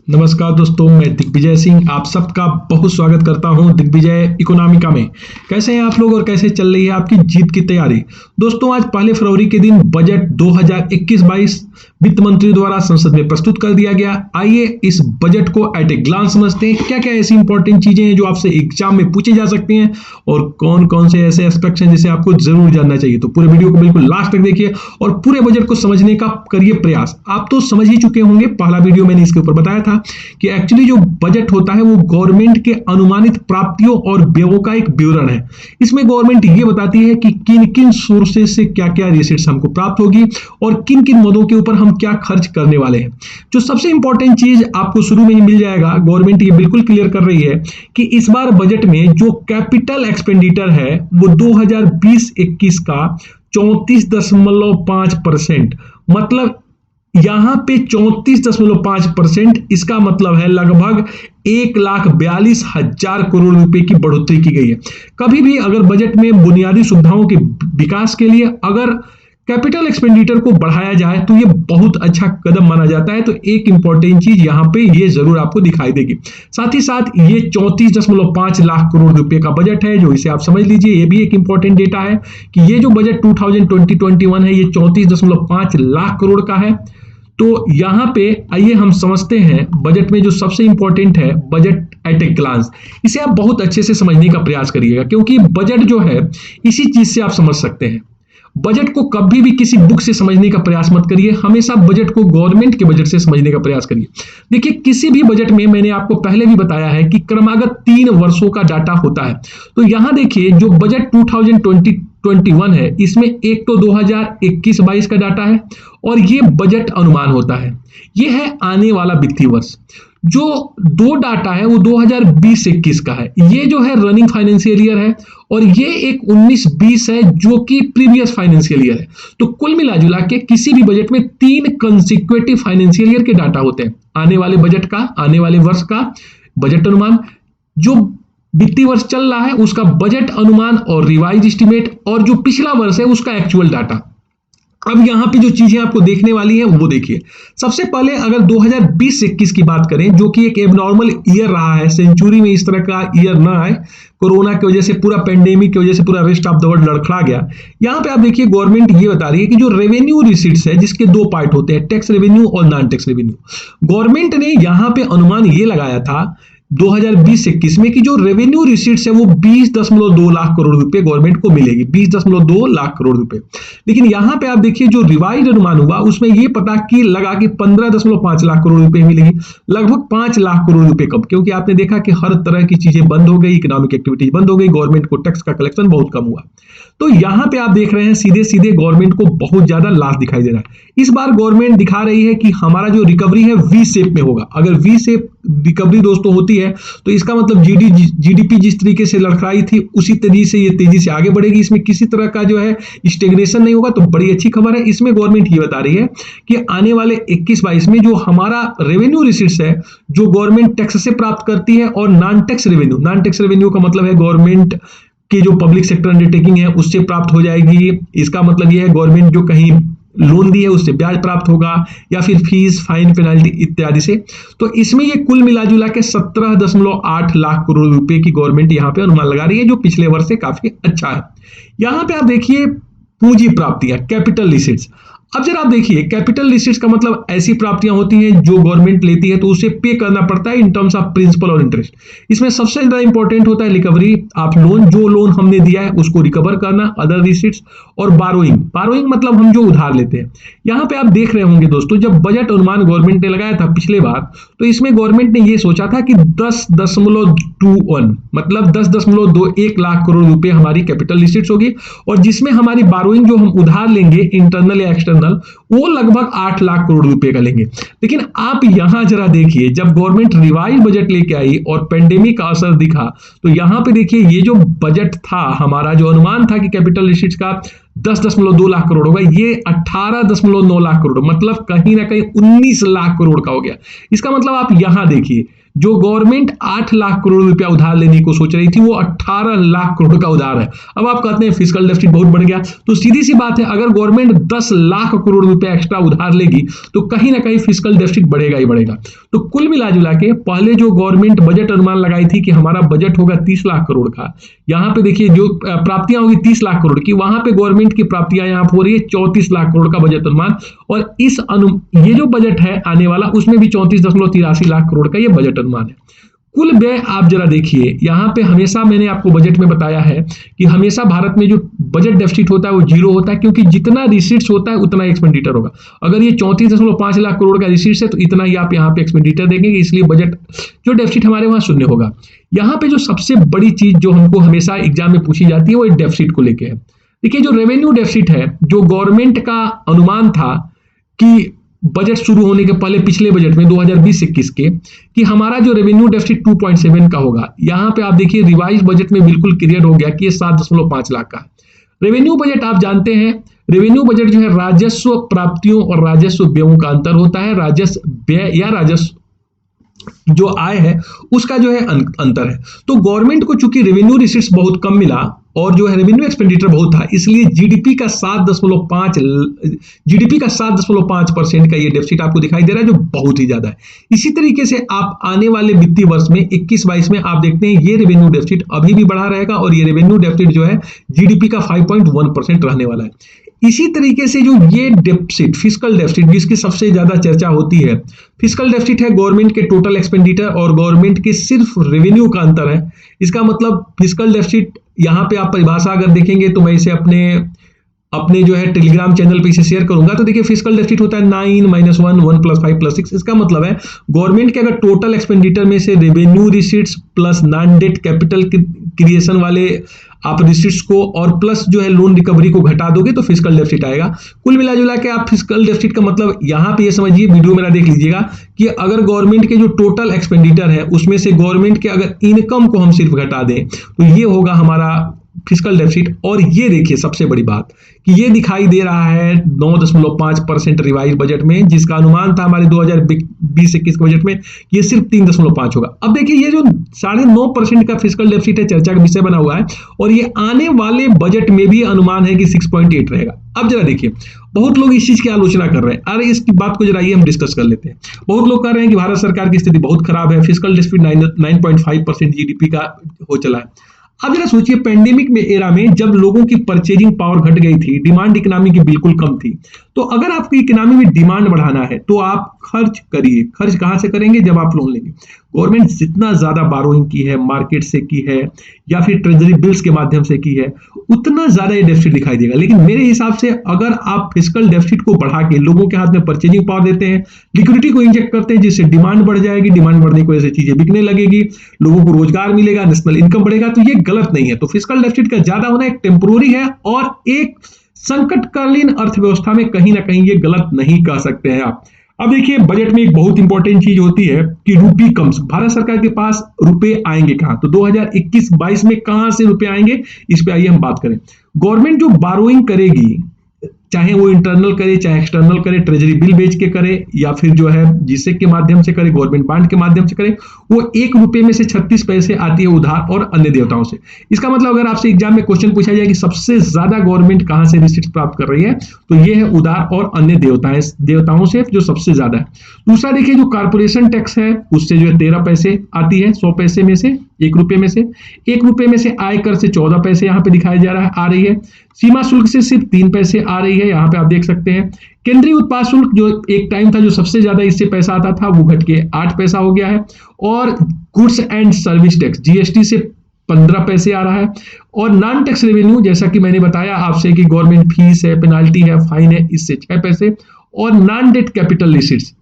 नमस्कार दोस्तों, मैं दिग्विजय सिंह आप सबका बहुत स्वागत करता हूं दिग्विजय इकोनॉमिका में। कैसे हैं आप लोग और कैसे चल रही है आपकी जीत की तैयारी। दोस्तों, आज 1 फरवरी के दिन बजट 2021-22 वित्त मंत्री द्वारा संसद में प्रस्तुत कर दिया गया। आइए इस बजट को एट ए ग्लांस समझते हैं। क्या क्या ऐसी इंपॉर्टेंट चीजें हैं जो आपसे एग्जाम में पूछी जा सकती हैं और कौन कौन से ऐसे एस्पेक्ट्स हैं जिसे आपको जरूर जानना चाहिए। तो पूरे वीडियो को बिल्कुल लास्ट तक देखिए और पूरे बजट को समझने का करिए प्रयास। आप तो समझ ही चुके होंगे, पहला वीडियो मैंने इसके ऊपर बताया था कि एक्चुअली जो बजट होता है वो गवर्नमेंट के अनुमानित प्राप्तियों और व्ययों का एक विवरण है। इसमें गवर्नमेंट ये बताती है कि किन किन सोर्सेज से क्या क्या रिसीट्स हमको प्राप्त होगी और किन किन मदों के ऊपर हम क्या खर्च करने वाले हैं। जो सबसे इंपॉर्टेंट चीज आपको शुरू में ही मिल जाएगा, गवर्नमेंट ये बिल्कुल क्लियर कर रही है कि इस बार बजट में जो कैपिटल एक्सपेंडिचर है वो 2020-21 का 34.5%, मतलब यहां पे 34.5%, इसका मतलब है लगभग 1,42,000 करोड़ रुपए की बढ़ोतरी की गई है। कभी भी अगर बजट में बुनियादी सुविधाओं के विकास के लिए अगर कैपिटल एक्सपेंडिचर को बढ़ाया जाए तो ये बहुत अच्छा कदम माना जाता है। तो एक इंपॉर्टेंट चीज यहां पे ये जरूर आपको दिखाई देगी। साथ ही साथ ये 34.5 लाख करोड़ रुपए का बजट है, जो इसे आप समझ लीजिए। ये भी एक इंपॉर्टेंट डेटा है कि ये जो बजट 2020-21 है ये 34.5 लाख करोड़ का है। तो यहां पे आइए हम समझते हैं बजट में जो सबसे इंपॉर्टेंट है, बजट एट ए ग्लांस। इसे आप बहुत अच्छे से समझने का प्रयास करिएगा, क्योंकि बजट जो है इसी चीज से आप समझ सकते हैं। बजट को कभी भी किसी बुक से समझने का प्रयास मत करिए, हमेशा बजट को गवर्नमेंट के बजट से समझने का प्रयास करिए। देखिए, किसी भी बजट में मैंने आपको पहले भी बताया है कि क्रमागत 3 वर्षों का डाटा होता है। तो यहां देखिए, जो बजट 2020-21 है इसमें एक तो 2021-22 का डाटा है और ये बजट अनुमान होता है। ये है आने वाला वित्तीय वर्ष। जो दो डाटा है वो 2020-21 का है। ये जो है रनिंग फाइनेंशियल ईयर है और ये एक 19-20 है जो कि प्रीवियस फाइनेंशियल ईयर है। तो कुल मिला जुला के किसी भी बजट में 3 कंसेक्यूटिव फाइनेंशियल ईयर के डाटा होते हैं। आने वाले बजट का, आने वाले वर्ष का बजट अनुमान, जो वित्तीय वर्ष चल रहा है उसका बजट अनुमान और रिवाइज एस्टीमेट, और जो पिछला वर्ष है उसका एक्चुअल डाटा। अब यहां पे जो चीजें आपको देखने वाली हैं वो देखिए। सबसे पहले अगर 2020-21 की बात करें, जो कि एक एबनॉर्मल ईयर रहा है, सेंचुरी में इस तरह का ईयर ना आए, कोरोना की वजह से, पूरा पेंडेमिक की वजह से पूरा रेस्ट ऑफ द वर्ल्ड लड़खड़ा गया। यहां पे आप देखिए गवर्नमेंट ये बता रही है कि जो रेवेन्यू रिसीट्स है, जिसके 2 पार्ट होते हैं, टैक्स रेवेन्यू और नॉन टैक्स रेवेन्यू। गवर्नमेंट ने यहां पे अनुमान ये लगाया था 2020-21 में कि जो रेवेन्यू रिसीट्स है वो 20.2 लाख करोड़ रुपए गवर्नमेंट को मिलेगी, 20.2 लाख करोड़ रुपए। लेकिन यहां पे आप देखिए जो रिवाइज अनुमान हुआ उसमें ये पता कि लगा कि 15.5 लाख करोड़ रुपए मिलेगी, लगभग 5 लाख करोड़ रुपए कम, क्योंकि आपने देखा कि हर तरह की चीजें बंद हो गई, इकोनॉमिक एक्टिविटीज बंद हो गई, गवर्नमेंट को टैक्स का कलेक्शन बहुत कम हुआ। तो यहां पे आप देख रहे हैं सीधे सीधे गवर्नमेंट को बहुत ज्यादा लॉस दिखाई दे रहा है। इस बार गवर्नमेंट दिखा रही है कि हमारा जो रिकवरी है वी शेप में होगा। अगर वी शेप रिकवरी दोस्तों होती है तो इसका मतलब जीडीपी जिस तरीके से लड़खड़ाई थी उसी तेजी से ये तेजी से आगे बढ़ेगी। इसमें किसी तरह का जो है स्टेग्नेशन नहीं होगा। तो बड़ी अच्छी खबर है। इसमें गवर्नमेंट ये बता रही है कि आने वाले 21-22 में जो हमारा रेवेन्यू रिसीट्स है, जो गवर्नमेंट टैक्स से प्राप्त करती है, और नॉन टैक्स रेवेन्यू का मतलब है गवर्नमेंट कि जो पब्लिक सेक्टर अंडरटेकिंग है उससे प्राप्त हो जाएगी। इसका मतलब यह है गवर्नमेंट जो कहीं लोन दी है उससे ब्याज प्राप्त होगा, या फिर फीस, फाइन, पेनाल्टी इत्यादि से। तो इसमें ये कुल मिलाजुला के 17.8 लाख करोड़ रुपए की गवर्नमेंट यहां पे अनुमान लगा रही है, जो पिछले वर्ष से काफी अच्छा है। यहां पे आप देखिए पूंजी प्राप्तियां, कैपिटल रिसीट्स। अब जरा आप देखिए, कैपिटल रिसीट्स का मतलब ऐसी प्राप्तियां होती हैं जो गवर्नमेंट लेती है तो उसे पे करना पड़ता है इन टर्म्स ऑफ प्रिंसिपल और इंटरेस्ट। इसमें सबसे ज्यादा इंपॉर्टेंट होता है रिकवरी। आप जो लोन हमने दिया है उसको रिकवर करना, अदर रिसीट्स, और बारोइंग मतलब हम जो उधार लेते हैं। यहां पे आप देख रहे होंगे दोस्तों, जब बजट अनुमान गवर्नमेंट ने लगाया था पिछले बार, तो इसमें गवर्नमेंट ने यह सोचा था कि 10.21 मतलब 10.21 लाख करोड़ रुपए हमारी कैपिटल रिसीट्स होगी, और जिसमें हमारी बारोइंग जो हम उधार लेंगे इंटरनल या एक्सटर्नल, वो लगभग 8 लाख करोड़ रुपए का लेंगे। लेकिन आप यहां जरा देखिए, जब गवर्नमेंट रिवाइज बजट लेके आई और पेंडेमिक का असर दिखा, तो यहां पे देखिए ये जो बजट था हमारा, जो अनुमान था कि कैपिटल रिसीट्स का 10.2 लाख करोड़ होगा, ये 18.9 लाख करोड़, मतलब कहीं ना कहीं 19 लाख करोड़ का हो गया। इसका मतलब आप यहां देखिए जो गवर्नमेंट 8 लाख करोड़ रुपया उधार लेने को सोच रही थी वो 18 लाख करोड़ का उधार है। अब आप कहते हैं फिस्कल डेफिसिट बहुत बढ़ गया, तो सीधी सी बात है, अगर गवर्नमेंट 10 लाख करोड़ रुपया एक्स्ट्रा उधार लेगी तो कहीं ना कहीं फिस्कल डेफिसिट बढ़ेगा ही बढ़ेगा। तो कुल मिला जुला के पहले जो गवर्नमेंट बजट अनुमान लगाई थी कि हमारा बजट होगा 30 लाख करोड़ का, यहाँ पे देखिए जो प्राप्तियां होगी 30 लाख करोड़ की, वहां पे गवर्नमेंट की प्राप्तियां यहाँ हो रही है 34 लाख करोड़ का बजट अनुमान। और ये जो बजट है आने वाला उसमें भी 34.83 लाख करोड़ का ये बजट अनुमान है। कुल व्यय आप जरा देखिए, यहाँ पे हमेशा मैंने आपको बजट में बताया है कि हमेशा भारत में जो बजट डेफिसिट होता है वो जीरो होता है, क्योंकि जितना रिसीट्स होता है उतना एक्सपेंडिचर होगा। अगर ये 34.5 लाख करोड़ का रिसीट्स है तो इतना ही आप यहाँ पे एक्सपेंडिचर देखेंगे, इसलिए बजट जो डेफिसिट हमारे वहां शून्य होगा। यहाँ पे जो सबसे बड़ी चीज जो हमको हमेशा एग्जाम में पूछी जाती है वो डेफिसिट को लेके है। देखिए जो रेवेन्यू डेफिसिट है, जो गवर्नमेंट का अनुमान था कि बजट शुरू होने के पहले पिछले बजट में 2020-21 के, कि हमारा जो रेवेन्यू डेफिसिट 2.7 का होगा, यहां पे आप देखिए रिवाइज बजट में बिल्कुल क्लियर हो गया कि ये 7.5 लाख का है। रेवेन्यू बजट आप जानते हैं, रेवेन्यू बजट जो है राजस्व प्राप्तियों और राजस्व व्ययों का अंतर होता है। राजस्व व्यय या राजस्व जो आय है उसका जो है अंतर है। तो गवर्नमेंट को चूंकि रेवेन्यू रिसीट्स बहुत कम मिला और जो है रेवेन्यू एक्सपेंडिचर बहुत था, इसलिए जीडीपी का 7.5% का ये डेफिसिट आपको दिखाई दे रहा है, जो बहुत ही ज्यादा है। इसी तरीके से आप आने वाले वित्तीय वर्ष में 21-22 में आप देखते हैं ये रेवेन्यू डेफिसिट अभी भी बढ़ा रहेगा और ये रेवेन्यू डेफिसिट जो है जीडीपी का 5.1% रहने वाला है। इसी तरीके से जो ये डेफिसिट, फिस्कल डेफिसिट जिसकी सबसे ज्यादा चर्चा होती है, फिस्कल डेफिसिट है गवर्नमेंट के टोटल एक्सपेंडिचर और गवर्नमेंट के सिर्फ रेवेन्यू का अंतर है। इसका मतलब फिस्कल डेफिसिट, यहाँ पे आप परिभाषा अगर देखेंगे तो मैं इसे अपने जो है टेलीग्राम चैनल पे इसे शेयर करूंगा। तो देखिए फिस्कल डेफिसिट होता है 9 - 1 1 + 5 + 6। इसका मतलब है गवर्नमेंट के अगर टोटल एक्सपेंडिचर में से revenue receipts plus non debt capital creation वाले आप रिसीट्स को और प्लस जो है लोन रिकवरी को घटा दोगे तो फिस्कल डेफिसिट आएगा। कुल मिला जुला के आप फिस्कल डेफिसिट का मतलब यहाँ पे ये समझिए, वीडियो मेरा देख लीजिएगा कि अगर गवर्नमेंट के जो टोटल एक्सपेंडिचर है उसमें से गवर्नमेंट के अगर इनकम को हम सिर्फ घटा दें तो ये होगा हमारा फिस्कल डेफिसिट। और ये देखिए सबसे बड़ी बात कि ये दिखाई दे रहा है 9.5% रिवाइज बजट में, जिसका अनुमान था हमारे 2020-21 के बजट में ये सिर्फ 3.5 होगा। अब देखिए ये जो 9.5% का फिस्कल डेफिसिट है चर्चा का विषय बना हुआ है और ये आने वाले बजट में भी अनुमान है कि 6.8 रहेगा। अब जरा देखिए बहुत लोग इस चीज की आलोचना कर रहे हैं, अरे इसकी बात को जरा ये हम डिस्कस कर लेते हैं। बहुत लोग कह रहे हैं कि भारत सरकार की स्थिति बहुत खराब है, फिस्कल डेफिसिट 9.5% जीडीपी का हो चला है। अब जरा सोचिए पेंडेमिक में एरा में जब लोगों की परचेजिंग पावर घट गई थी, डिमांड इकोनॉमी की बिल्कुल कम थी, तो अगर आपकी इकोनॉमी में डिमांड बढ़ाना है तो आप खर्च करिए। खर्च कहां से करेंगे? जब आप लोन लेंगे। गवर्नमेंट जितना ज्यादा बारोइंग की है, मार्केट से की है या फिर ट्रेजरी बिल्स के माध्यम से की है, उतना ज्यादा ये डेफिसिट दिखाई देगा। लेकिन मेरे हिसाब से अगर आप फिस्कल डेफिसिट को बढ़ा के लोगों के हाथ में परचेजिंग पावर देते हैं, लिक्विडिटी को इंजेक्ट करते हैं, जिससे डिमांड बढ़ जाएगी, डिमांड बढ़ने की वजह से चीजें बिकने लगेगी, लोगों को रोजगार मिलेगा, नेशनल इनकम बढ़ेगा, तो ये गलत नहीं है। तो फिस्कल डेफिसिट का ज्यादा होना एक टेम्पोररी है और एक संकटकालीन अर्थव्यवस्था में कहीं ना कहीं ये गलत नहीं कह सकते हैं आप। अब देखिए बजट में एक बहुत इंपॉर्टेंट चीज होती है कि रूपी कम्स, भारत सरकार के पास रुपए आएंगे कहां? तो 2021-22 में कहां से रुपए आएंगे, इस पे आइए हम बात करें। गवर्नमेंट जो बारोइंग करेगी, चाहे वो इंटरनल करे चाहे एक्सटर्नल करे, ट्रेजरी बिल बेच के करे या फिर जो है जिसे के माध्यम से करे, गवर्नमेंट बॉन्ड के माध्यम से करे, वो 1 रुपए में से 36 पैसे आती है उधार और अन्य देवताओं से। इसका मतलब अगर आपसे एग्जाम में क्वेश्चन पूछा जाए कि सबसे ज्यादा गवर्नमेंट कहां से रिसीट्स प्राप्त कर रही है, तो ये है उधार और अन्य देवताओं से, जो सबसे ज्यादा है। दूसरा देखिए जो कारपोरेशन टैक्स है उससे जो है 13 पैसे आती है 100 पैसे में से, 1 रुपए में से। 1 रुपए में से आयकर से 14 पैसे यहाँ पे दिखाया जा रहा है, आ रही है। सीमा शुल्क से सिर्फ 3 पैसे आ रही है, यहाँ पे आप देख सकते हैं। केंद्रीय उत्पाद शुल्क जो एक टाइम था जो सबसे ज्यादा इससे पैसा आता था, वो घट के 8 पैसा हो गया है। और goods and service tax GST से 15 पैसे आ रहा है। और नॉन टैक्स रेवेन्यू, जैसा कि मैंने बताया आपसे कि गवर्नमेंट फीस है, पेनाल्टी है, फाइन है, इससे 6 पैसे। और नॉन डेट कैपिटल रिसीट्स,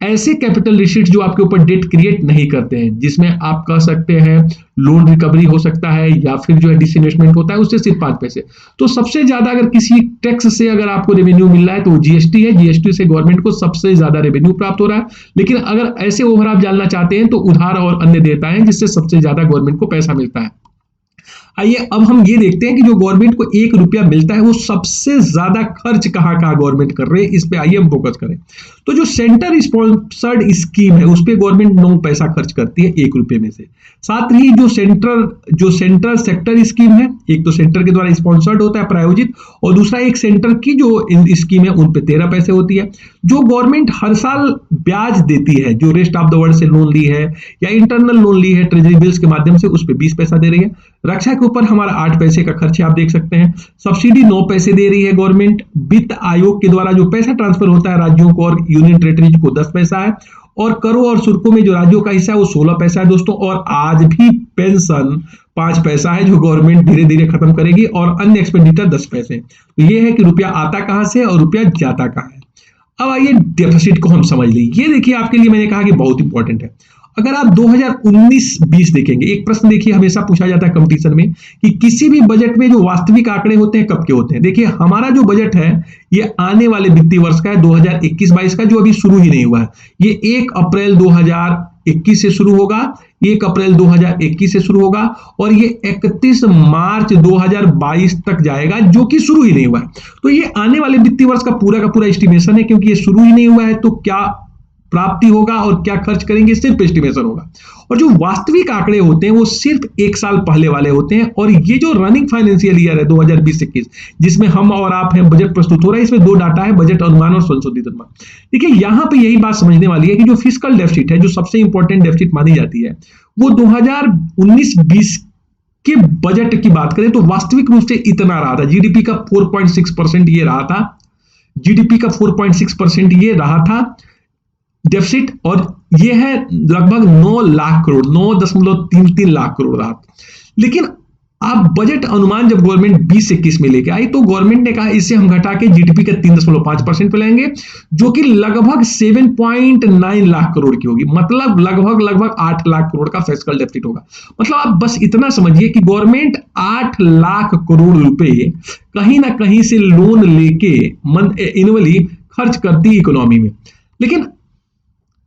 ऐसे कैपिटल रिसीट्स जो आपके ऊपर डेट क्रिएट नहीं करते हैं, जिसमें आप कह सकते हैं लोन रिकवरी हो सकता है या फिर जो है डिसइन्वेस्टमेंट होता है, उससे सिर्फ 5 पैसे। तो सबसे ज्यादा अगर किसी टैक्स से अगर आपको रेवेन्यू मिल रहा है तो जीएसटी है, जीएसटी से गवर्नमेंट को सबसे ज्यादा रेवेन्यू प्राप्त हो रहा है। लेकिन अगर ऐसे ओवर आप जानना चाहते हैं तो उधार और अन्य देयताएं हैं, जिससे सबसे ज्यादा गवर्नमेंट को पैसा मिलता है। आइए अब हम ये देखते हैं कि जो गवर्नमेंट को 1 रुपया मिलता है वो सबसे ज्यादा खर्च कहाँ गवर्नमेंट कर रहे हैं, इस पे आइए हम फोकस करें। तो जो सेंटर स्पॉन्सर्ड स्कीम है उस पर गवर्नमेंट 9 पैसा खर्च करती है 1 रुपए में से। साथ ही जो सेंट्रल सेक्टर स्कीम है, एक तो सेंटर के द्वारा स्पॉन्सर्ड होता है, प्रायोजित, और दूसरा एक सेंटर की जो स्कीम है उन पे 13 पैसे होती है। जो गवर्नमेंट हर साल ब्याज देती है, जो रेस्ट ऑफ द वर्ल्ड से लोन ली है या इंटरनल लोन ली है ट्रेजरी बिल्स के माध्यम से, उस पे 20 पैसा दे रही है। रक्षा के ऊपर हमारा 8 पैसे का खर्च है, आप देख सकते हैं। सब्सिडी 9 पैसे दे रही है गवर्नमेंट। वित्त आयोग के द्वारा जो पैसा ट्रांसफर होता है राज्यों को और यूनियन टेरिटरीज को 10 पैसा है, और करों और शुल्कों में जो राज्यों का हिस्सा है वो 16 पैसा है दोस्तों। और आज भी पेंशन 5 पैसा है जो गवर्नमेंट धीरे धीरे खत्म करेगी, और अन्य एक्सपेंडिचर 10 पैसे। तो ये है कि रुपया आता कहां से और रुपया जाता कहां है। अब आइए डेफिसिट को हम समझ लें। ये देखिए आपके लिए मैंने कहा कि बहुत इंपॉर्टेंट है। अगर आप 2019-20 देखेंगे, एक प्रश्न देखिए हमेशा पूछा जाता है कंपटीशन में कि किसी भी बजट में जो वास्तविक आंकड़े होते हैं कब के होते हैं। देखिए हमारा जो बजट है ये आने वाले वित्तीय वर्ष का है 2021-22 का, जो अभी शुरू ही नहीं हुआ है। ये 1 अप्रैल 2021 से शुरू होगा, 1 अप्रैल 2021 से शुरू होगा और ये 31 मार्च 2022 तक जाएगा, जो कि शुरू ही नहीं हुआ है। तो ये आने वाले वित्तीय वर्ष का पूरा एस्टिमेशन है, क्योंकि ये शुरू ही नहीं हुआ है। तो क्या प्राप्ति होगा और क्या खर्च करेंगे सिर्फ एस्टिमेशन होगा। और जो वास्तविक आंकड़े होते हैं वो सिर्फ 1 साल पहले वाले होते हैं। और ये जो रनिंग फाइनेंशियल ईयर है 2020-21 जिसमें हम और आप हैं, बजट प्रस्तुत हो रहा है, इसमें 2 डाटा है, बजट अनुमान और संशोधित अनुमान। देखिए यहां पे यही बात समझने वाली है कि जो फिस्कल डेफिसिट है, जो सबसे इंपॉर्टेंट डेफिसिट मानी जाती है, वो 2019-20 के बजट की बात करें तो वास्तविक रूप से इतना रहा था। जीडीपी का 4.6% ये रहा था, जीडीपी का 4.6% ये रहा था डेफिसिट, और ये है लगभग 9 लाख करोड़, 9.33 लाख करोड़ रहा। लेकिन अब बजट अनुमान जब गवर्नमेंट 20-21 में लेके आई तो गवर्नमेंट ने कहा इससे हम घटा के जीडीपी का 3.5% पे लाएंगे, जो कि लगभग 7.9 लाख करोड़ की होगी। मतलब लगभग 8 लाख करोड़ का फिस्कल डेफिसिट होगा। मतलब आप बस इतना समझिए कि गवर्नमेंट 8 लाख करोड़ रुपए कहीं ना कहीं से लोन लेके एनुअली खर्च करती इकोनॉमी में। लेकिन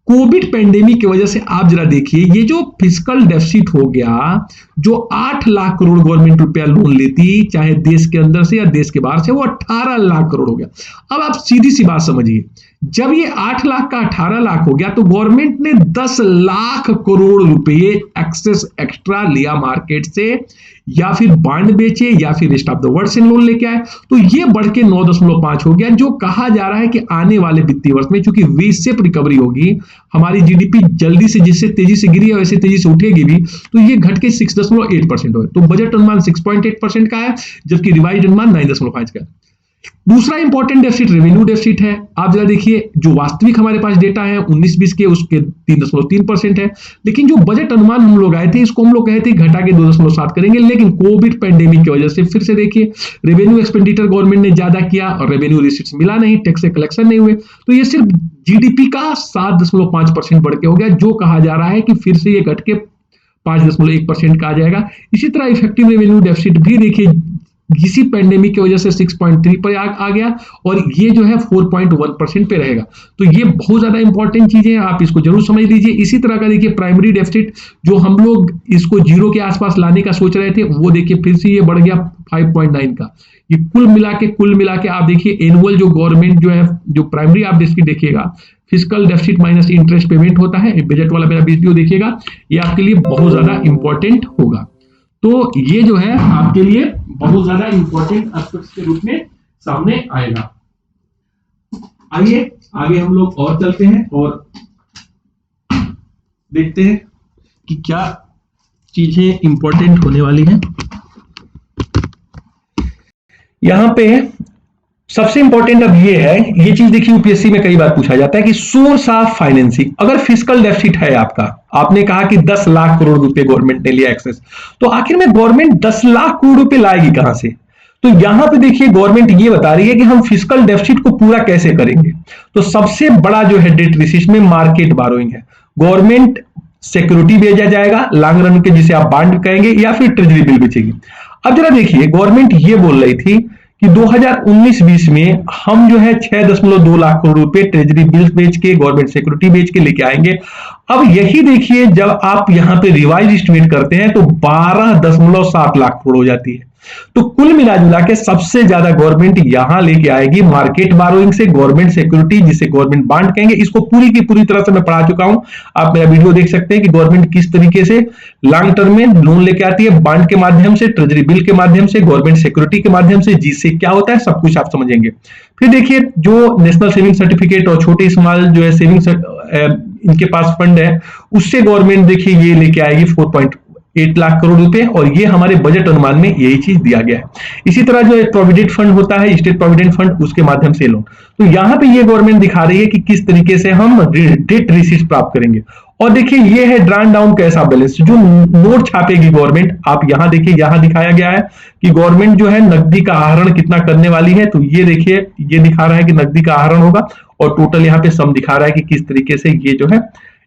कोविड पेंडेमिक की वजह से आप जरा देखिए, ये जो फिस्कल डेफिसिट हो गया, जो 8 लाख करोड़ गवर्नमेंट रुपया लोन लेती, चाहे देश के अंदर से या देश के बाहर से, वो 18 लाख करोड़ हो गया। अब आप सीधी सी बात समझिए, जब ये 8 लाख का 18 लाख हो गया तो गवर्नमेंट ने 10 लाख करोड़ रुपए एक्सेस एक्स्ट्रा लिया मार्केट से, या फिर बॉन्ड बेचे, या फिर रेस्ट ऑफ द वर्ल्ड से लोन लेके आए। तो ये बढ़ के 9.5 हो गया, जो कहा जा रहा है कि आने वाले वित्तीय वर्ष में चूंकि वी शेप रिकवरी होगी, हमारी जीडीपी जल्दी से, जिससे तेजी से गिरी है वैसे तेजी से उठेगी भी, तो ये घट के 6.8% हो। तो बजट अनुमान 6.8% का है, जबकि रिवाइज्ड अनुमान 9.5 का है। दूसरा इंपॉर्टेंट डेफिसिट रेवेन्यू डेफिसिट है। आप जरा देखिए, जो वास्तविक हमारे पास डेटा है 19-20 के, उसके 3.3% है। लेकिन जो बजट अनुमान हम लोग आए थे, इसको हम लोग कहे थे घटा के 2.7 करेंगे, लेकिन कोविड पेंडेमिक की वजह से फिर से देखिए रेवेन्यू एक्सपेंडिचर गवर्नमेंट ने ज्यादा किया और रेवेन्यू रिसीट्स मिला नहीं, टैक्स से कलेक्शन नहीं हुए, तो ये सिर्फ जीडीपी का 7.5% बढ़ के हो गया, जो कहा जा रहा है कि फिर से ये घट के 5.1% का आ जाएगा। इसी तरह इफेक्टिव रेवेन्यू डेफिसिट भी देखिए इसी पेंडेमिक की वजह से 6.3 पर आ गया, और ये जो है 4.1% पे रहेगा। तो ये बहुत ज्यादा इंपॉर्टेंट चीजें हैं, आप इसको जरूर समझ लीजिए। इसी तरह का देखिए प्राइमरी डेफिसिट, जो हम लोग इसको 0 के आसपास लाने का सोच रहे थे, वो देखिए फिर से ये बढ़ गया 5.9 का। ये कुल मिला के आप देखिए एनुअल जो गवर्नमेंट जो है, जो प्राइमरी आप डेफिसिट देखिएगा, fiscal deficit minus interest payment होता है, बजट वाला मेरा वीडियो देखिएगा, ये आपके लिए बहुत ज्यादा इंपॉर्टेंट होगा। तो ये जो है आपके लिए बहुत ज्यादा इंपॉर्टेंट एस्पेक्ट्स के रूप में सामने आएगा। आइए आगे हम लोग और चलते हैं और देखते हैं कि क्या चीजें इंपॉर्टेंट होने वाली हैं। यहां पे सबसे इंपॉर्टेंट अब ये है, ये चीज देखिए यूपीएससी में कई बार पूछा जाता है कि सोर्स ऑफ फाइनेंसिंग। अगर फिस्कल डेफिसिट है आपका, आपने कहा कि 10 लाख करोड़ रुपए गवर्नमेंट ने लिया एक्सेस, तो आखिर में गवर्नमेंट 10 लाख करोड़ रुपए लाएगी कहां से? तो यहां पे देखिए गवर्नमेंट ये बता रही है कि हम फिस्कल डेफिसिट को पूरा कैसे करेंगे। तो सबसे बड़ा जो है डेट रिसीट्स में मार्केट बारोइंग है। गवर्नमेंट सिक्योरिटी भेजा जाएगा लॉन्ग रन के, जिसे आप बॉन्ड कहेंगे, या फिर ट्रेजरी बिल बेचेगी। अब जरा देखिए, गवर्नमेंट ये बोल रही थी कि 2019-20 में हम जो है 6.2 लाख करोड़ रुपए ट्रेजरी बिल्स बेच के, गवर्नमेंट सिक्योरिटी बेच के लेके आएंगे। अब यही देखिए, जब आप यहां पे रिवाइज एस्टिमेट करते हैं तो 12.7 लाख करोड़ हो जाती है। तो कुल मिला जुला के सबसे ज्यादा गवर्नमेंट यहां लेके आएगी मार्केट बारोइंग से, गवर्नमेंट सिक्योरिटी जिसे गवर्नमेंट बॉन्ड कहेंगे। इसको पूरी की पूरी तरह से मैं पढ़ा चुका हूं, आप मेरा वीडियो देख सकते हैं कि गवर्नमेंट किस तरीके से लॉन्ग टर्म में लोन लेके आती है, बॉन्ड के माध्यम से, ट्रेजरी बिल के माध्यम से, गवर्नमेंट सिक्योरिटी के माध्यम से, जिससे क्या होता है सब कुछ आप समझेंगे। फिर देखिए, जो नेशनल सेविंग सर्टिफिकेट और छोटे स्मॉल जो है सेविंग इनके पास फंड है, उससे गवर्नमेंट देखिए ये लेके आएगी 4.8 लाख करोड़ रुपए, और ये हमारे बजट अनुमान में यही चीज दिया गया है। इसी तरह जो प्रोविडेंट फंड होता है, स्टेट प्रोविडेंट फंड, उसके माध्यम से लोन। तो यहां पे ये गवर्नमेंट दिखा रही है कि किस तरीके से हम डेट रिसीट्स प्राप्त करेंगे। और देखिए ये है ड्रॉन डाउन कैसा बैलेंस, जो नोट छापेगी गवर्नमेंट। आप यहां देखिए, यहां दिखाया गया है कि गवर्नमेंट जो है नकदी का आहरण कितना करने वाली है। तो ये देखिए, ये दिखा रहा है कि नकदी का आहरण होगा, और टोटल यहाँ पे सम दिखा रहा है कि किस तरीके से ये जो है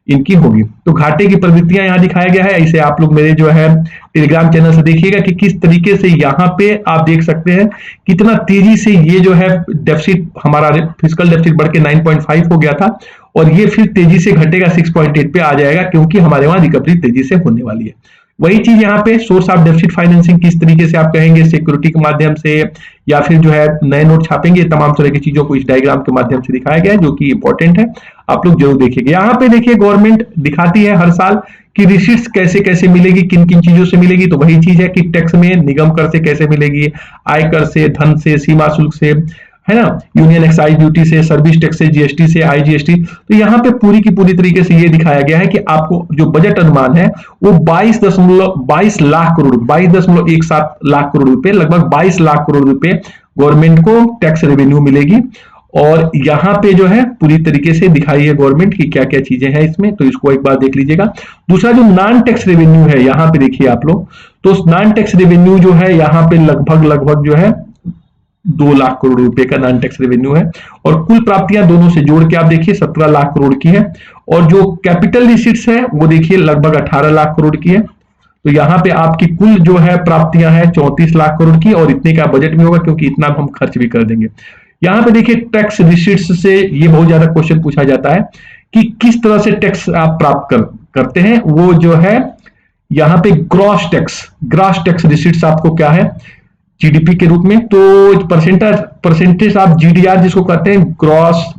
इनकी होगी। तो घाटे की प्रवृत्तियां यहाँ दिखाया गया है। इसे आप लोग मेरे जो है टेलीग्राम चैनल से देखिएगा कि किस तरीके से यहाँ पे आप देख सकते हैं कितना तेजी से ये जो है डेफिसिट, हमारा फिजिकल डेफिसिट बढ़ के 9.5 हो गया था, और ये फिर तेजी से घटेगा 6.8 पे आ जाएगा, क्योंकि हमारे वहां रिकवरी तेजी से होने वाली है। वही चीज यहाँ पे सोर्स ऑफ डेफिसिट फाइनेंसिंग किस तरीके से आप कहेंगे, सिक्योरिटी के माध्यम से, या फिर जो है नए नोट छापेंगे, तमाम तरह की चीजों को इस डायग्राम के माध्यम से दिखाया गया है, जो कि इंपॉर्टेंट है, आप लोग जरूर देखिएगा। यहाँ पे देखिए गवर्नमेंट दिखाती है हर साल कि रिसीट्स कैसे कैसे मिलेगी, किन किन चीजों से मिलेगी। तो वही चीज है कि टैक्स में निगम कर से कैसे मिलेगी, आयकर से, धन से, सीमा शुल्क से, है ना, यूनियन एक्साइज ड्यूटी से, सर्विस टैक्स से, जीएसटी से, आईजीएसटी। तो यहाँ पे पूरी की पूरी तरीके से ये दिखाया गया है कि आपको जो बजट अनुमान है वो 22 लाख करोड़, 22.17 लाख करोड़ रुपए, लगभग 22 लाख करोड़ रुपए गवर्नमेंट को टैक्स रेवेन्यू मिलेगी। और यहाँ पे जो है पूरी तरीके से दिखाई है गवर्नमेंट की क्या क्या चीजें हैं इसमें, तो इसको एक बार देख लीजिएगा। दूसरा जो नॉन टैक्स रेवेन्यू है, यहाँ पे देखिए आप लोग, तो नॉन टैक्स रेवेन्यू जो है यहाँ पे लगभग जो है 2 लाख करोड़ रुपए का नॉन टैक्स रेवेन्यू है। और कुल प्राप्तियां दोनों से जोड़ के आप देखिए 17 लाख करोड़ की है। और जो कैपिटल रिसीट्स है वो देखिए लगभग 18 लाख करोड़ की है। तो यहाँ पे आपकी कुल जो है प्राप्तियां है 34 लाख करोड़ की, और इतने का बजट में होगा क्योंकि इतना हम खर्च भी कर देंगे। यहाँ पे देखिए टैक्स रिसीट्स से ये बहुत ज्यादा क्वेश्चन पूछा जाता है कि किस तरह से टैक्स आप प्राप्त करते हैं। वो जो है यहाँ पे ग्रॉस टैक्स रिसीट्स आपको क्या है, जीडीपी के रूप में। तो परसेंटेज ऑफ जीडीआर जिसको कहते हैं, ग्रॉस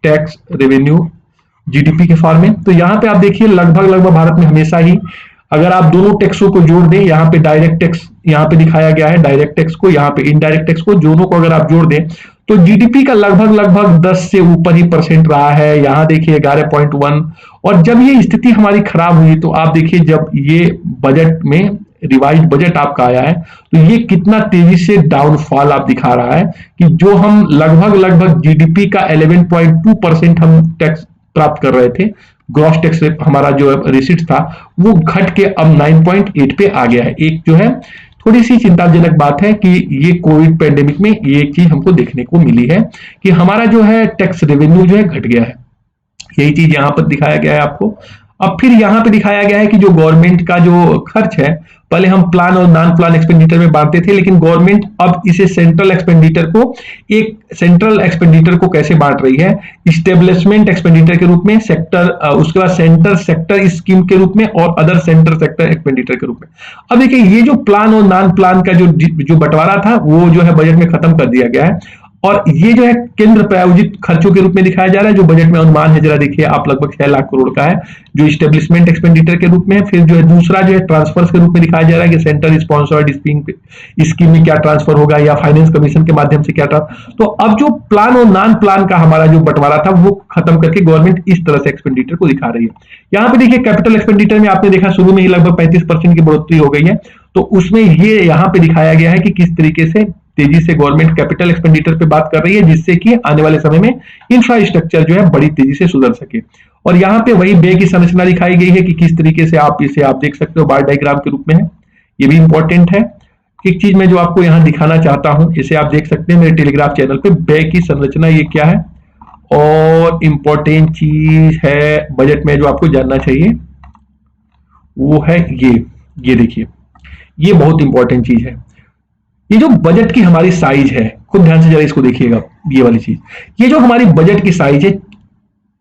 टैक्स रेवेन्यू, जीडीपी के फॉर्म में। तो यहाँ पे आप देखिए लगभग भारत में हमेशा ही अगर आप दोनों टैक्सों को जोड़ दें, यहाँ पे डायरेक्ट टैक्स यहाँ पे दिखाया गया है, डायरेक्ट टैक्स को, यहाँ पे इनडायरेक्ट टैक्स को, दोनों को अगर आप जोड़ दें तो जीडीपी का लगभग 10 से ऊपर ही परसेंट रहा है। यहाँ देखिए 11.1। और जब ये स्थिति हमारी खराब हुई तो आप देखिए जब ये बजट में रिवाइज बजट आपका आया है तो ये कितना तेजी से डाउनफॉल आप दिखा रहा है कि जो हम लगभग जीडीपी का 11.2% हम टैक्स प्राप्त कर रहे थे, ग्रॉस टैक्स हमारा जो रिसीट था वो घट के अब 9.8 पे आ गया है। एक जो है थोड़ी सी चिंताजनक बात है कि ये कोविड पैंडेमिक में ये एक चीज हमको देखने को मिली है कि हमारा जो है टैक्स रेवेन्यू जो है घट गया है। यही चीज यहां पर दिखाया गया है आपको। अब फिर यहां पे दिखाया गया है कि जो गवर्नमेंट का जो खर्च है, पहले हम प्लान और नॉन प्लान एक्सपेंडिचर में बांटते थे, लेकिन गवर्नमेंट अब इसे सेंट्रल एक्सपेंडिचर को कैसे बांट रही है, स्टेब्लिशमेंट एक्सपेंडिचर के रूप में, सेक्टर, उसके बाद सेक्टर स्कीम के रूप में, और अदर सेक्टर एक्सपेंडिचर के रूप में। अब देखिए ये जो प्लान और नॉन प्लान का जो बंटवारा था वो जो है बजट में खत्म कर दिया गया है, और ये जो है केंद्र प्रायोजित खर्चों के रूप में दिखाया जा रहा है। जो बजट में अनुमान है जरा देखिए आप, लगभग 6 लाख करोड़ का है जो इस्टेब्लिशमेंट एक्सपेंडिचर के रूप में है। फिर जो है दूसरा जो है ट्रांसफर्स के रूप में दिखाया जा रहा है कि सेंट्रल स्पॉन्सर्ड स्कीम में क्या ट्रांसफर होगा, या फाइनेंस कमीशन के माध्यम से क्या ट्रांसफर। तो अब जो प्लान और नॉन प्लान का हमारा जो बंटवारा था वो खत्म करके गवर्नमेंट इस तरह से एक्सपेंडिचर को दिखा रही है। यहाँ पे देखिए कैपिटल एक्सपेंडिचर में आपने देखा शुरू में ही लगभग 35% की बढ़ोतरी हो गई है। तो उसमें ये यहाँ पे दिखाया गया है कि किस तरीके से तेजी से गवर्नमेंट कैपिटल एक्सपेंडिचर पे बात कर रही है, जिससे कि आने वाले समय में इंफ्रास्ट्रक्चर जो है बड़ी तेजी से सुधर सके। और यहाँ पे वही व्यय की संरचना दिखाई गई है कि किस तरीके से आप इसे आप देख सकते हो, बार डायग्राम के रूप में है, ये भी इंपॉर्टेंट है। एक चीज मैं जो आपको यहाँ दिखाना चाहता हूं, इसे आप देख सकते हैं मेरे टेलीग्राम चैनल पे, व्यय की संरचना ये क्या है, और इंपॉर्टेंट चीज है बजट में जो आपको जानना चाहिए वो है ये देखिए, ये बहुत इंपॉर्टेंट चीज है। ये जो बजट की हमारी साइज है, खूब ध्यान से जरा इसको देखिएगा, ये वाली चीज, ये जो हमारी बजट की साइज है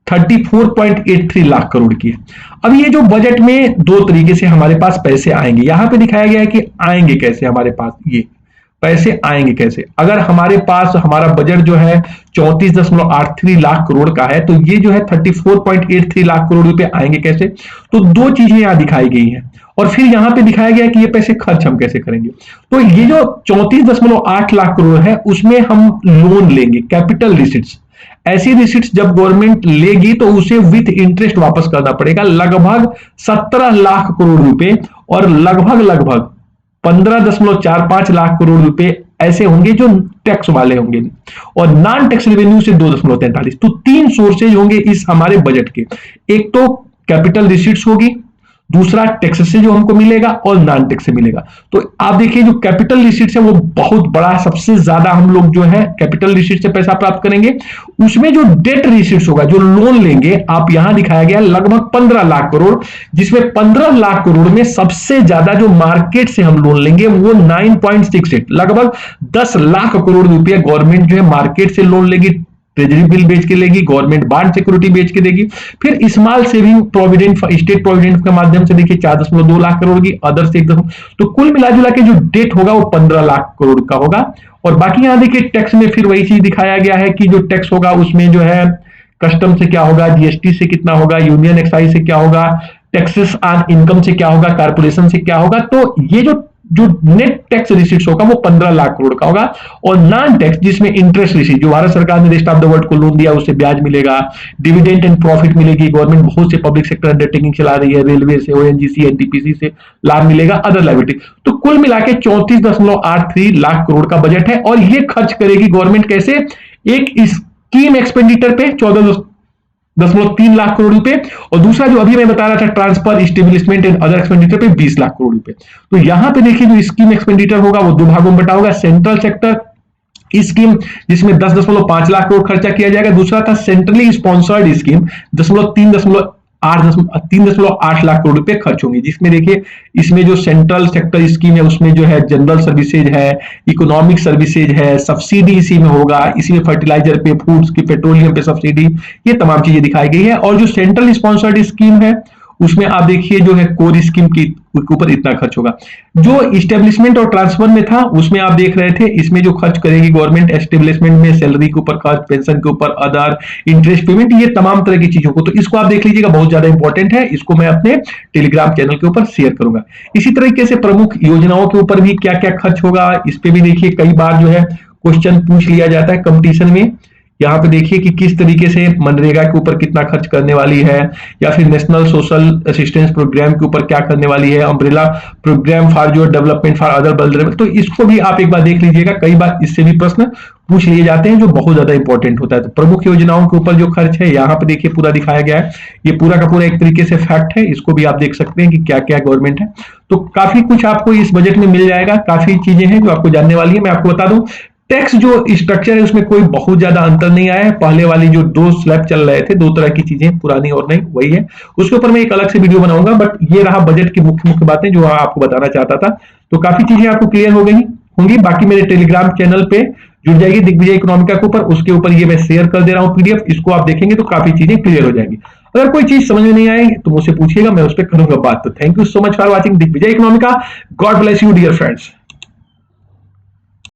34.83 लाख करोड़ की है। अब ये जो बजट में दो तरीके से हमारे पास पैसे आएंगे, यहां पे दिखाया गया है कि आएंगे कैसे हमारे पास, ये पैसे आएंगे कैसे। अगर हमारे पास हमारा बजट जो है 34.83 लाख करोड़ का है, तो ये जो है 34.83 लाख करोड़ रुपए आएंगे कैसे। तो दो चीजें यहां दिखाई गई हैं और फिर यहां पे दिखाया गया कि ये पैसे खर्च हम कैसे करेंगे। तो ये जो 34.8 लाख करोड़ है उसमें हम लोन लेंगे, कैपिटल रिसिट्स। ऐसी रिसिट्स जब गवर्नमेंट लेगी तो उसे विथ इंटरेस्ट वापस करना पड़ेगा, लगभग 17 लाख करोड़ रुपए, और लगभग 15.45 लाख करोड़ रुपए ऐसे होंगे जो टैक्स वाले होंगे, और नॉन टैक्स रेवेन्यू से 2.43। तो तीन सोर्सेज होंगे इस हमारे बजट के। एक तो कैपिटल रिसीट्स होगी, दूसरा टैक्स से जो हमको मिलेगा, और नॉन टैक्स से मिलेगा। तो आप देखिए जो कैपिटल रिसीट्स है वो बहुत बड़ा, सबसे ज्यादा हम लोग जो है कैपिटल रिसीट्स से पैसा प्राप्त करेंगे। उसमें जो डेट रिसीट्स होगा, जो लोन लेंगे, आप यहां दिखाया गया लगभग 15 लाख करोड़, जिसमें 15 लाख करोड़ में सबसे ज्यादा जो मार्केट से हम लोन लेंगे वो 9.68, लगभग 10 लाख करोड़ रुपए गवर्नमेंट जो है मार्केट से लोन लेगी, ट्रेजरी बिल बेच के लेगी, गवर्नमेंट बॉन्ड सिक्योरिटी बेच के देगी। फिर small saving provident, state provident के माध्यम से देखिए 4.2 लाख करोड़ की, अदर से 1, तो कुल मिलाजुला के जो डेट होगा वो 15 लाख करोड़ का होगा। और बाकी यहां देखिए टैक्स में फिर वही चीज दिखाया गया है कि जो टैक्स होगा उसमें जो है कस्टम से क्या होगा, जीएसटी से कितना होगा, यूनियन एक्साइज से क्या होगा, टैक्सेस ऑन इनकम से क्या होगा, कारपोरेशन से क्या होगा। तो ये जो नेट टैक्स रिसीट्स होगा वो 15 लाख करोड़ का होगा। और नॉन टैक्स जिसमें इंटरेस्ट रिसीट, जो भारत सरकार ने रेस्ट ऑफ द वर्ल्ड को लोन दिया उससे ब्याज मिलेगा, डिविडेंड एंड प्रॉफिट मिलेगी, गवर्नमेंट बहुत से पब्लिक सेक्टर अंडरटेकिंग चला रही है, रेलवे से, ओएनजीसी, एनटीपीसी से लाभ मिलेगा, अदर लायबिलिटी। तो कुल मिला के 34.83 लाख करोड़ का बजट है। और ये खर्च करेगी गवर्नमेंट कैसे, एक स्कीम एक्सपेंडिचर पे 14.3 लाख करोड़ रुपए, और दूसरा जो अभी मैं बता रहा था transfer, establishment and other expenditure पे 20 लाख करोड़ रुपए। तो यहां पे देखिए जो स्कीम एक्सपेंडिचर होगा वो दो भागों में बटा होगा। सेंट्रल सेक्टर स्कीम जिसमें 10.5 लाख करोड़ खर्चा किया जाएगा, दूसरा था centrally sponsored scheme 3.8 lakh crore रुपए खर्च होंगे, जिसमें देखिए इसमें जो सेंट्रल सेक्टर स्कीम है उसमें जो है जनरल सर्विसेज है, इकोनॉमिक सर्विसेज है, सब्सिडी इसी में होगा, इसी में फर्टिलाइजर पे, फूड्स की, पेट्रोलियम पे सब्सिडी, ये तमाम चीजें दिखाई गई है। और जो सेंट्रल स्पॉन्सर्ड स्कीम है उसमें आप देखिए जो है कोर स्कीम के ऊपर इतना खर्च होगा। जो इस्टेब्लिशमेंट और ट्रांसफर में था उसमें आप देख रहे थे, इसमें जो खर्च करेगी गवर्नमेंट एस्टेब्लिशमेंट में सैलरी के ऊपर खर्च, पेंशन के ऊपर, अदर इंटरेस्ट पेमेंट, ये तमाम तरह की चीजों को, तो इसको आप देख लीजिएगा, बहुत ज्यादा इंपॉर्टेंट है। इसको मैं अपने टेलीग्राम चैनल के ऊपर शेयर करूंगा। इसी तरीके से प्रमुख योजनाओं के ऊपर भी क्या क्या खर्च होगा इस पे भी देखिए कई बार जो है क्वेश्चन पूछ लिया जाता है कंपटीशन में। यहाँ पे देखिए कि किस तरीके से मनरेगा के ऊपर कितना खर्च करने वाली है, या फिर नेशनल सोशल असिस्टेंस प्रोग्राम के ऊपर क्या करने वाली है, अम्ब्रेला प्रोग्राम फॉर जो डेवलपमेंट फॉर अदर वल्नरेबल, तो इसको भी आप एक बार देख लीजिएगा। कई बार इससे भी प्रश्न पूछ लिए जाते हैं जो बहुत ज्यादा इंपॉर्टेंट होता है। तो प्रमुख योजनाओं के ऊपर जो खर्च है यहाँ पे देखिए पूरा दिखाया गया है, ये पूरा का पूरा एक तरीके से फैक्ट है, इसको भी आप देख सकते हैं कि क्या क्या गवर्नमेंट है। तो काफी कुछ आपको इस बजट में मिल जाएगा, काफी चीजें हैं जो आपको जानने वाली है। मैं आपको बता दूं टैक्स जो स्ट्रक्चर है उसमें कोई बहुत ज्यादा अंतर नहीं आया है। पहले वाली जो दो स्लैब चल रहे थे, दो तरह की चीजें, पुरानी और नई, वही है। उसके ऊपर मैं एक अलग से वीडियो बनाऊंगा, बट ये रहा बजट की मुख्य मुख्य बातें जो आपको बताना चाहता था। तो काफी चीजें आपको क्लियर हो गई होंगी। बाकी मेरे टेलीग्राम चैनल पे जुड़ जाएगी दिग्विजय इकोनॉमिका के ऊपर, उसके ऊपर ये मैं शेयर कर दे रहा हूँ पीडीएफ, इसको आप देखेंगे तो काफी चीजें क्लियर हो जाएंगी। अगर कोई चीज समझ में नहीं आएगी तो मुझसे पूछिएगा, मैं उस पर करूंगा बात। तो thank you so much for watching Digvijay Economica. God bless you dear friends.